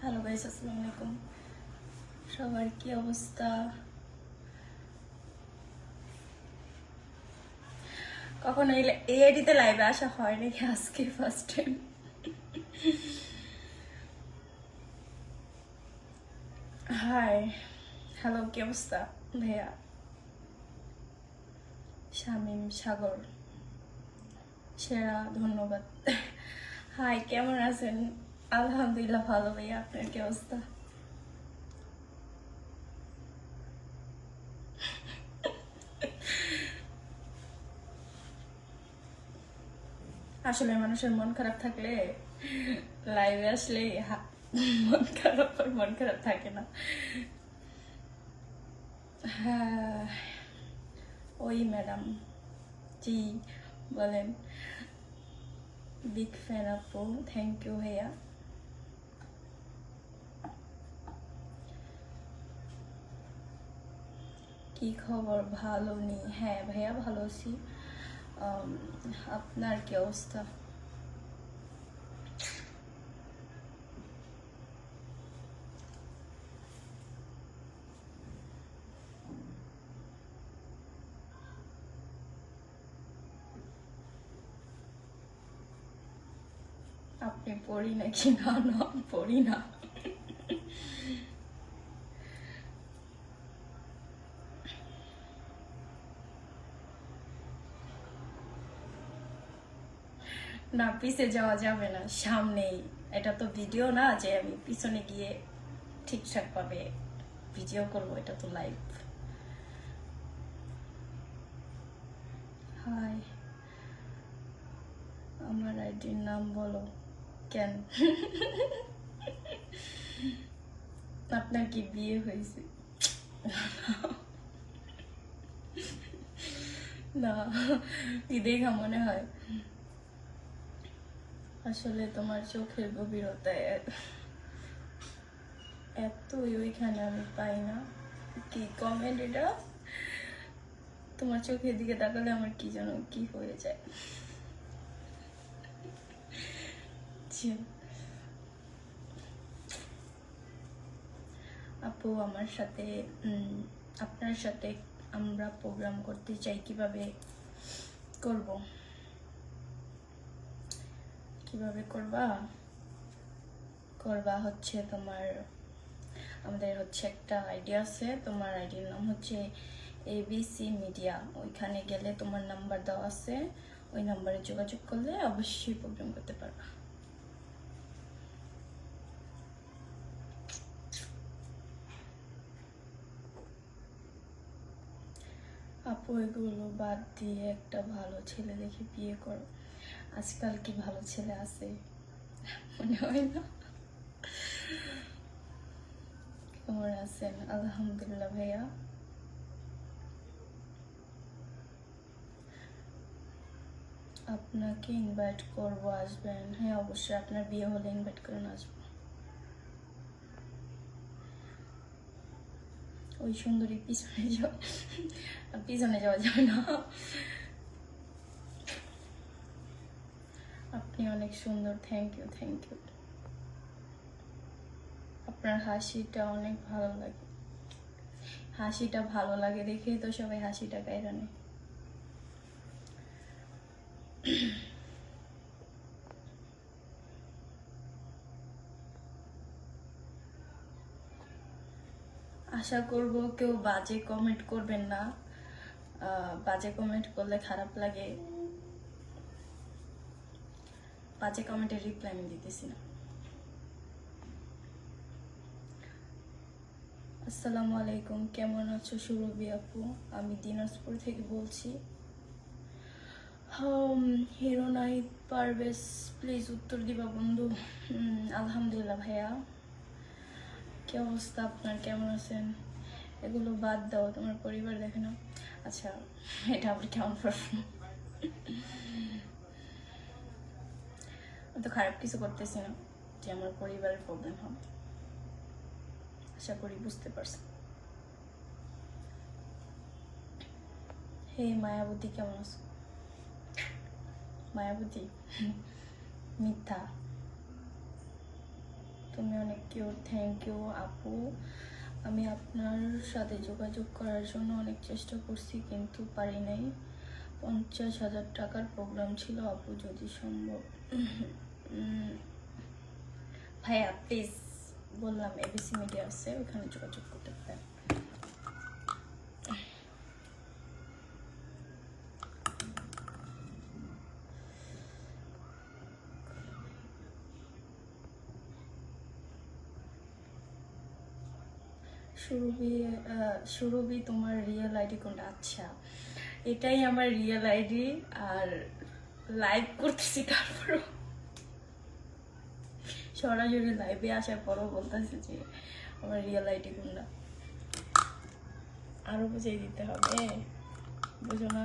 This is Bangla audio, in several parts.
হ্যালো গাইস, আসসালামু আলাইকুম। সবার কি অবস্থা? কখনো এই আইডিতে লাইভে আসা হয় নাকি? আজকে ফার্স্ট টাইম। হাই, হ্যালো, কি অবস্থা ভাইয়া? শামিম সাগর, সেরা, ধন্যবাদ। হাই, কেমন আছেন? আলহামদুলিল্লাহ ভালো ভাইয়া, আপনার কি অবস্থা? আসলে মানুষের মন খারাপ থাকলে লাইভে আসলে মন খারাপ থাকে না। হ্যাঁ, ওই ম্যাডাম, জি বলেন। বিগ ফ্যান আপু, থ্যাংক ইউ ভাইয়া। কি খবর? ভালো নেই? হ্যাঁ ভাইয়া, ভালো আছি। আপনার কি অবস্থা? আপনি পড়ি নাকি? না না, পড়ি না। না, পিছে যাওয়া যাবে না, সামনেই। এটা তো ভিডিও না যে আমি পিছনে গিয়ে ঠিকঠাক ভাবে ভিডিও করবো, এটা তো লাইভ। হাই, আমার আইডির নাম বলো। কেন? আপনার কি বিয়ে হয়েছে? না, কি দেখা মনে হয়? আসলে তোমার চোখের গভীরতায় এতই ওইখানে আমি পাই না। কি কমেন্ট এটা? তোমার চোখের দিকে তাকালে আমার কি যেন কি হয়ে যায়। আপু, আমার সাথে আপনার সাথে আমরা প্রোগ্রাম করতে চাই, কিভাবে করব? কিভাবে করবা? করবা হচ্ছে তোমার, আমাদের হচ্ছে একটা আইডি আছে, তোমার আইডির নাম হচ্ছে এবিসি মিডিয়া। ওইখানে গেলে তোমার নাম্বার দেওয়া আছে, ওই নাম্বারে যোগাযোগ করলে অবশ্যই প্রোগ্রাম করতে পারবা। আপু, এগুলো বাদ দিয়ে একটা ভালো ছেলে দেখে বিয়ে করো। আজকাল কি ভালো ছেলে আছে? মনে হয় না। কেমন আছেন? আলহামদুলিল্লাহ ভাইয়া। আপনাকে ইনভাইট করবো, আসবেন? হ্যাঁ অবশ্যই, আপনার বিয়ে হলে ইনভাইট করেন, আসবো। ওই সুন্দরী পিছনে যাও, পিছনে যাওয়া যাবে না। আপনি অনেক সুন্দর, থ্যাংক ইউ, থ্যাংক ইউ। আপনার হাসিটা অনেক ভালো লাগে। হাসিটা ভালো লাগে দেখেই তো সবাই হাসিটা গায়ে নেয়। আশা করব কেউ বাজে কমেন্ট করবেন না। বাজে কমেন্ট করলে খারাপ লাগে। বাজে কমেন্টের রিপ্লাই আমি দিতেছি না। আসসালামু আলাইকুম, কেমন আছো সুরভি আপু? আমি দিনাজপুর থেকে বলছি। হিরো নাইট পারভেজ, প্লিজ উত্তর দিবা বন্ধু। আলহামদুলিল্লাহ ভাইয়া। কি অবস্থা আপনার, কেমন আছেন? এগুলো বাদ দাও, তোমার পরিবার দেখে না। আচ্ছা, এটা আবার কেমন প্রশ্ন? আমি তো খারাপ কিছু করতেছি না যে আমার পরিবারের প্রবলেম হবে। আশা করি বুঝতে পারছি। হে মায়াবতী, কেমন আছো? মায়াবতী মিথ্যা, তুমি অনেক কিউট। থ্যাংক ইউ আপু। আমি আপনার সাথে যোগাযোগ করার জন্য অনেক চেষ্টা করছি কিন্তু পারি নাই। 50,000 টাকার প্রোগ্রাম ছিল আপু, যদি সম্ভব। ভাইয়া প্লিজ, বললাম এবিসি মিডিয়া আছে, ওখানে যোগাযোগ করতে পারেন। সুরভি তোমার রিয়েল আইডি কোনটা? আচ্ছা, এটাই আমার রিয়েল আইডি। আর লাইভ করতেছি, তারপরও সরাসরি লাইভে আসার পরও বলতেছি যে আমার রিয়েল আইডি কোনটা। আরো বুঝিয়ে দিতে হবে, বুঝো না?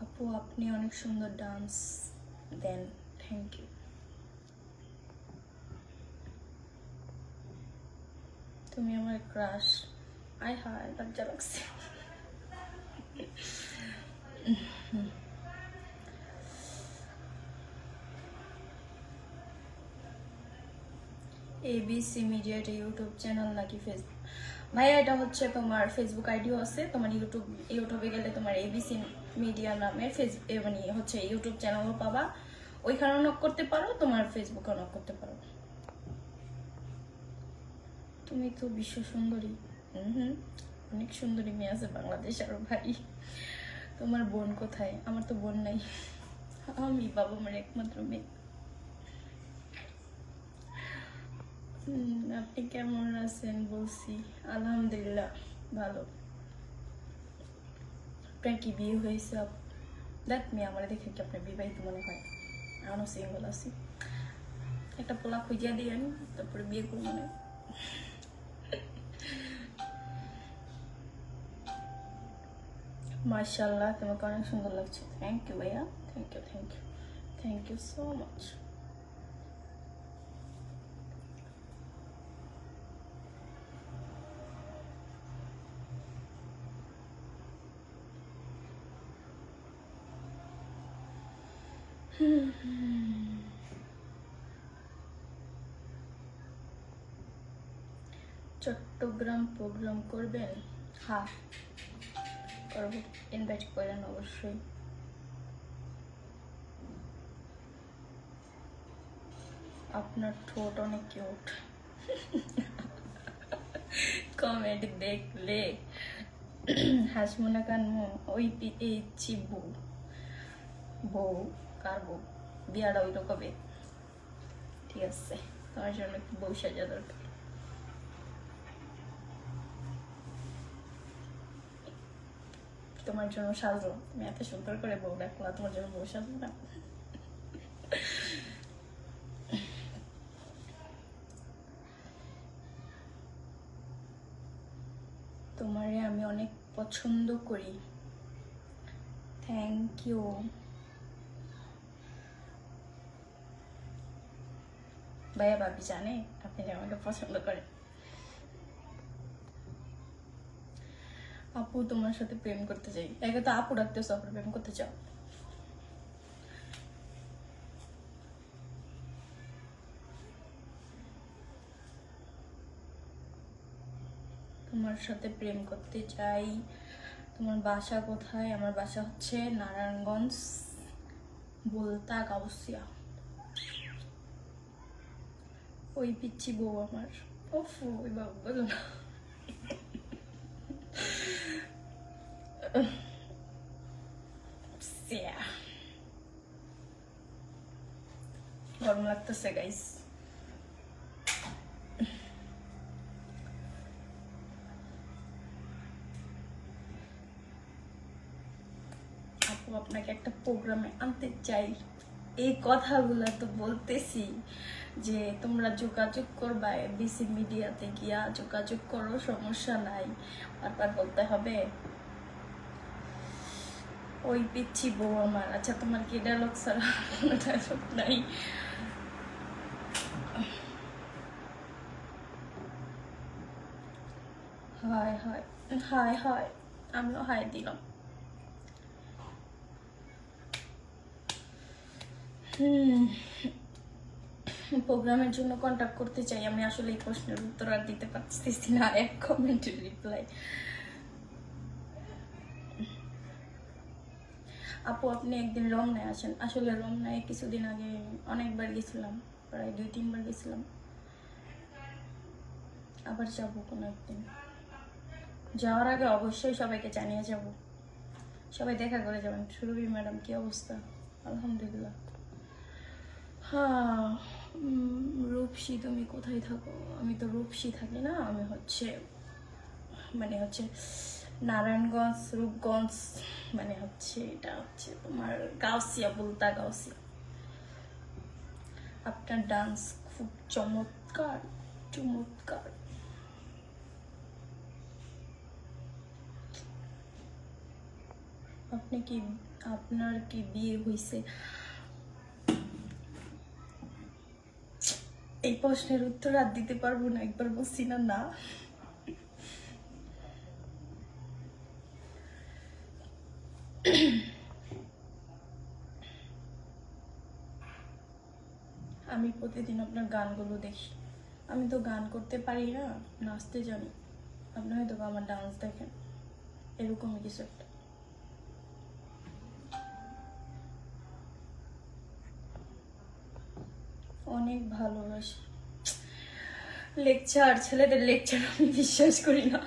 আপু আপনি অনেক সুন্দর ডান্স দেন, থ্যাংক ইউ। তুমি আমার ক্রাশ। আয় হায়, লজ্জা লাগছে। এবিসি মিডিয়া এটা ইউটিউব চ্যানেল নাকি ফেসবুক? ভাইয়া এটা হচ্ছে তোমার ফেসবুক আইডিও আছে, তোমার ইউটিউবে গেলে তোমার এবিসি মিডিয়া নামের মানে হচ্ছে ইউটিউব চ্যানেলও পাবা, ওইখানেও নক করতে পারো, তোমার ফেসবুকেও নক করতে পারো। তুমি তো বিশ্ব সুন্দরী। অনেক সুন্দরী মেয়ে আছে বাংলাদেশ। আর ভাই, তোমার বোন কোথায়? আমার তো বোন নাই, আমি বাবা মার একমাত্র মেয়ে। আপনি কেমন আছেন? বলছি আলহামদুলিল্লাহ ভালো। আপনার কি বিয়ে হয়েছে? দেখ মেয়ে আমার দেখে কি আপনার বিবাহিত মনে হয়? এখনো সিঙ্গল আছি। একটা পোলা খুঁজিয়া দিয়েন, তারপরে বিয়ে করবো না। মার্শাল্লাহ, তোমাকে অনেক সুন্দর লাগছে। থ্যাংক ইউ ভাইয়া, thank you, thank you, thank you so much. Chittagong program করবেন? হ্যাঁ করবো, ইনভাইট করেন অবশ্যই। আপনার ঠোঁট অনেক কিউট। কমেডি দেখলে হাসমু না কানমু? ওই এই বউ, বউ কার বউ? বিয়াটা ওইটা কবে? ঠিক আছে, তোমার জন্য একটু বউ সাজা দরকার। তোমার জন্য সাজো, তুমি এত সুন্দর করে বউ ডাকলা, তোমার জন্য বউ সাজবো না? তোমারে আমি অনেক পছন্দ করি। Thank you. ভাইয়া ভাবি জানে আপনি যে আমাকে পছন্দ করেন। আপু তোমার সাথে প্রেম করতে চাই। একে তো আপু ডাকতেছো, আপনি প্রেম করতে চাও? তোমার সাথে প্রেম করতে চাই। তোমার বাসা কোথায়? আমার বাসা হচ্ছে নারায়ণগঞ্জ, বলতা গাউসিয়া। ওই পিচ্ছি বউ আমার। ওফ, ওই বাবু বলো না। গরম লাগতেছে গাইস। আপনাকে একটা প্রোগ্রামে আনতে চাই। এই কথাগুলো তো বলতেছি যে তোমরা যোগাযোগ করবা, এবিসি মিডিয়াতে গিয়া যোগাযোগ করো, সমস্যা নাই। বারবার বলতে হবে? ওই পিচ্ছি বউ আমার। আচ্ছা, তোমার কি ডায়লগ ছাড়া কোনো ডায়লগ নাই? হয় হয় হয় হয়, আমিও হাই দিলাম। প্রোগ্রামের জন্য কন্ট্যাক্ট করতে চাই। আমি আসলে এই প্রশ্নের উত্তর আর দিতে পারতেছি না, এক কমেন্টের রিপ্লাই। আপু আপনি একদিন রমনায় আসেন। আসলে রমনায় কিছুদিন আগে অনেকবার গেছিলাম, প্রায় 2-3 বার গেছিলাম। আবার যাবো কোনো একদিন। যাওয়ার আগে অবশ্যই সবাইকে জানিয়ে যাব, সবাই দেখা করে যাবেন। সুরভি ম্যাডাম কি অবস্থা? আলহামদুলিল্লাহ। হ্যাঁ, রূপসী তুমি কোথায় থাকো? আমি তো রূপসী থাকি না, আমি হচ্ছে নারায়ণগঞ্জ, রূপগঞ্জ, এটা হচ্ছে তোমার গাউসিয়া, বুলতা গাউসিয়া। আপনার ডান্স খুব চমৎকার চমৎকার। আপনার কি বিয়ে হয়েছে? এই প্রশ্নের উত্তর আর দিতে পারবো না, একবার বলছি না না। আমি প্রতিদিন আপনার গানগুলো দেখি। আমি তো গান করতে পারি না, নাচতে জানি। আপনি হয়তো আমার ডান্স দেখেন, এরকমই কিছু একটা। অনেক ভালোবাসি। লেকচার, ছেলেদের লেকচার আমি বিশ্বাস করি না।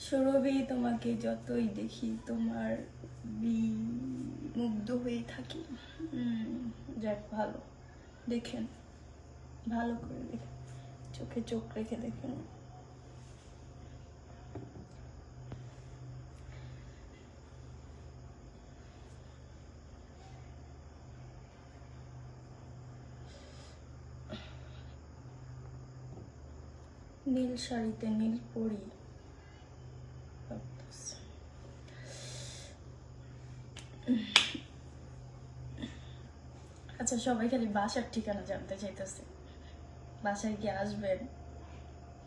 সুরভি, তোমাকে যতই দেখি তোমার মুগ্ধ হয়ে থাকি। যাক, ভালো দেখেন, ভালো করে দেখেন, চোখে চোখ রেখে দেখেন। নীল শাড়িতে নীল পরি। আচ্ছা, সবাই খালি বাসার ঠিকানা জানতে চাইতেছে। বাসায় কি আসবেন?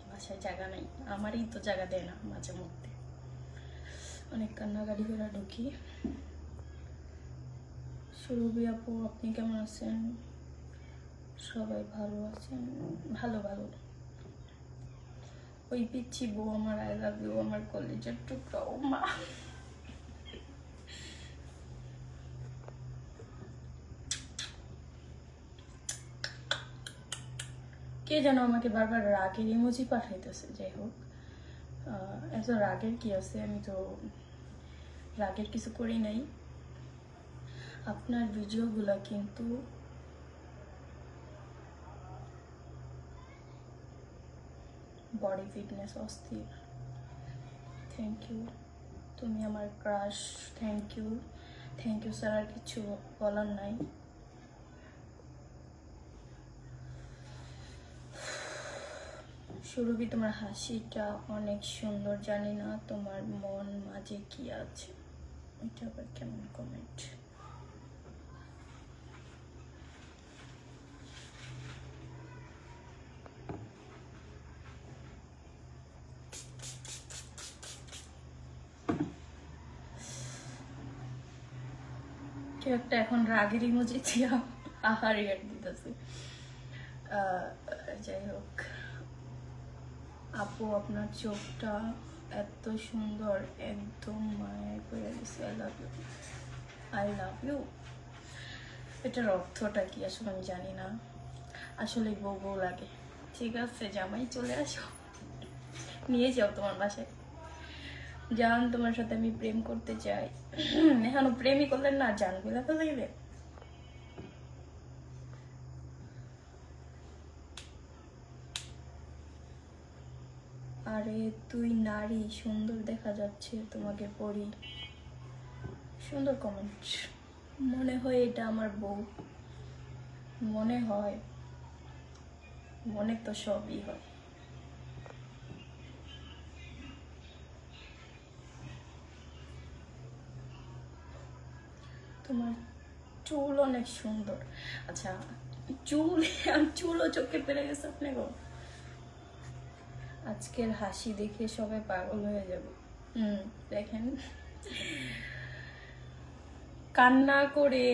বাসায় জায়গা নেই, আমারই তো জায়গা দেয় না মাঝে মধ্যে, অনেক কান্নাকাটি করে ঢুকি। সুরভি আপু আপনি কেমন আছেন? সবাই ভালো আছেন? ভালো ভালো। ওই পিচ্ছি বউ আমার, আই লাভ ইউ আমার কলেজের টুকরা। ও মা, কে যেন আমাকে বারবার রাগের ইমোজি পাঠাইতেছে। যাই হোক, এত রাগের কি আছে? আমি তো রাগের কিছু করি নাই। আপনার ভিডিওগুলো কিন্তু বডি ফিটনেস অস্থির। থ্যাংক ইউ, তুমি আমার crush. Thank you, thank you sir, আর কিছু বলার নাই। সুরভি, তোমার হাসিটা অনেক সুন্দর। জানি না তোমার মন মাঝে কি আছে। এটা আবার কেমন কমেন্ট? কেউ একটা এখন রাগের ইমোজি দিয়া আহার রিয়াক্ট দিতেছে। যাই হোক, আপু আপনার চোখটা এত সুন্দর, একদম মায়ায় পড়ে গেছে। I love you, I love you. এটার অর্থটা কি আসলে আমি জানি না। আসলে বউ বউ লাগে। ঠিক আছে জামাই, চলে আসো, নিয়ে যাও তোমার বাসায়। জান, তোমার সাথে আমি প্রেম করতে চাই। এখনো প্রেমই করলেন না, জান বলে তো লাগবে। আরে তুই নারী, সুন্দর দেখা যাচ্ছে তোমাকে পরি। সুন্দর কমেন্ট। মনে হয় এটা আমার বউ, মনে হয়, মনে তো সবই হয়। তোমার চুল অনেক সুন্দর। আচ্ছা, চুল, চুলও চোখে পেরে গেছে আপনি গো। আজকের হাসি দেখে সবাই পাগল হয়ে যাবে। দেখেন, কান্না করে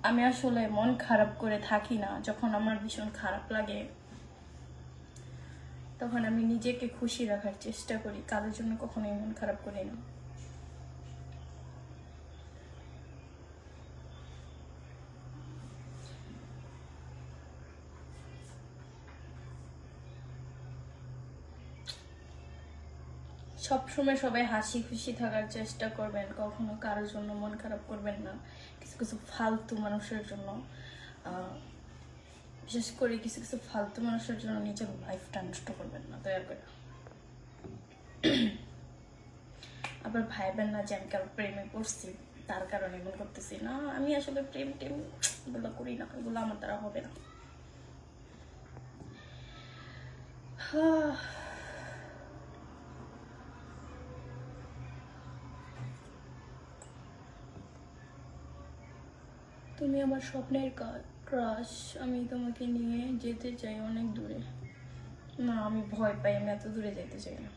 আমি আসলে মন খারাপ করে থাকি না। যখন আমার ভীষণ খারাপ লাগে তখন আমি নিজেকে খুশি রাখার চেষ্টা করি, কারোর জন্য কখনোই মন খারাপ করি না। সবসময় সবাই হাসি খুশি থাকার চেষ্টা করবেন, কখনো কারোর জন্য মন খারাপ করবেন না। কিছু কিছু ফালতু মানুষের জন্য, বিশেষ করে কিছু কিছু ফালতু মানুষের জন্য নিজের লাইফটা নষ্ট করবেন না, দয়া করে। আবার ভাইবেন না যে আমি কারো প্রেমে পড়ছি তার কারণে এমন করতেছি না। আমি আসলে প্রেম টেম এগুলো করি না, এগুলো আমার দ্বারা হবে না। তুমি আমার স্বপ্নের ক্রাশ, আমি তোমাকে নিয়ে যেতে চাই অনেক দূরে। না, আমি ভয় পাই, আমি এত দূরে যেতে চাই না।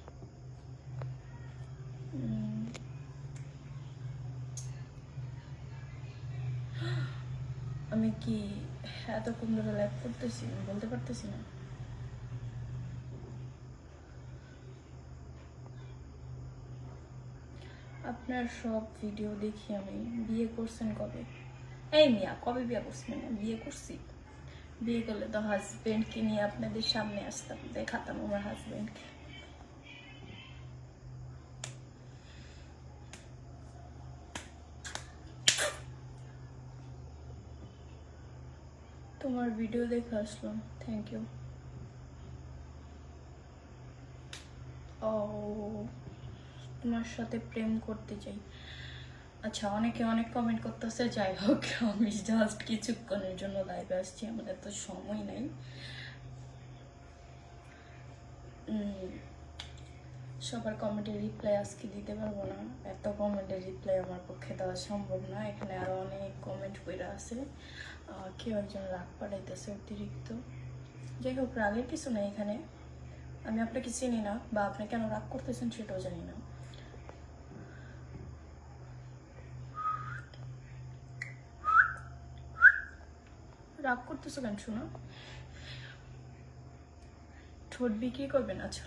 আমি কি এতক্ষণ ধরে লাইভ করতেছি বলতে পারতেছি না। আপনার সব ভিডিও দেখি আমি। বিয়ে করছেন কবে? এই মিয়া, কবে বিয়ে করছেন? বিয়ে করছি। বিয়ে করলে তো হাজবেন্ডকে নিয়ে আপনাদের সামনে আসতাম, দেখাতাম আমার হাজবেন্ডকে। তোমার ভিডিও দেখে আসলাম, থ্যাংক ইউ। ও, তোমার সাথে প্রেম করতে চাই। আচ্ছা, অনেকে অনেক কমেন্ট করতেছে, যাই হোক আমি জাস্ট কিছুক্ষণের জন্য লাইভে আসছি, আমাদের তো সময় নাই। সবার কমেন্টের রিপ্লাই আজকে দিতে পারবো না, এত কমেন্টের রিপ্লাই আমার পক্ষে দেওয়া সম্ভব না। এখানে আরো অনেক কমেন্ট করে আছে, কেউ একজন রাগ পাঠাইতেছে অতিরিক্ত। যাই হোক, রাগের কিছু নেই এখানে, আমি আপনাকে চিনি না বা আপনি কেন রাগ করতেছেন সেটাও জানি না। রাগ করতেছো কেন শোনো? ঠোঁট বিক্রি করবেন? আচ্ছা,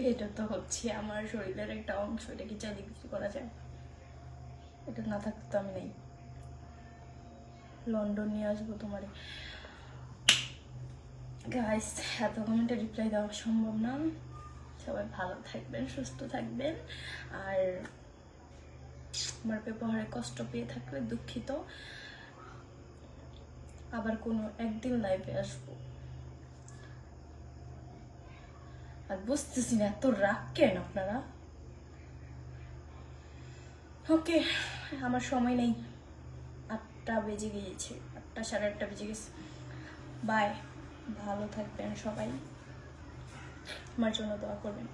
এটা তো হচ্ছে আমার শরীরের একটা অংশ, এটা কি চাইলে বিক্রি করা যায়? এটা না থাকতে তো আমি নেই। লন্ডন নিয়ে আসবো তোমারে। গাইস, এত কমেন্টে রিপ্লাই দেওয়া সম্ভব না। সবাই ভালো থাকবেন, সুস্থ থাকবেন, আর আমার ব্যবহারে কষ্ট পেয়ে থাকলে দুঃখিত। আবার কোনো একদিন লাইভে আসবো। আর বুঝতেছি না এত রাগ কেন আপনারা। ওকে, আমার সময় নেই, 8টা বেজে গিয়েছে, 8টা সাড়ে 8টা বেজে গেছে। বাই, ভালো থাকবেন সবাই, আমার জন্য দোয়া করবেন।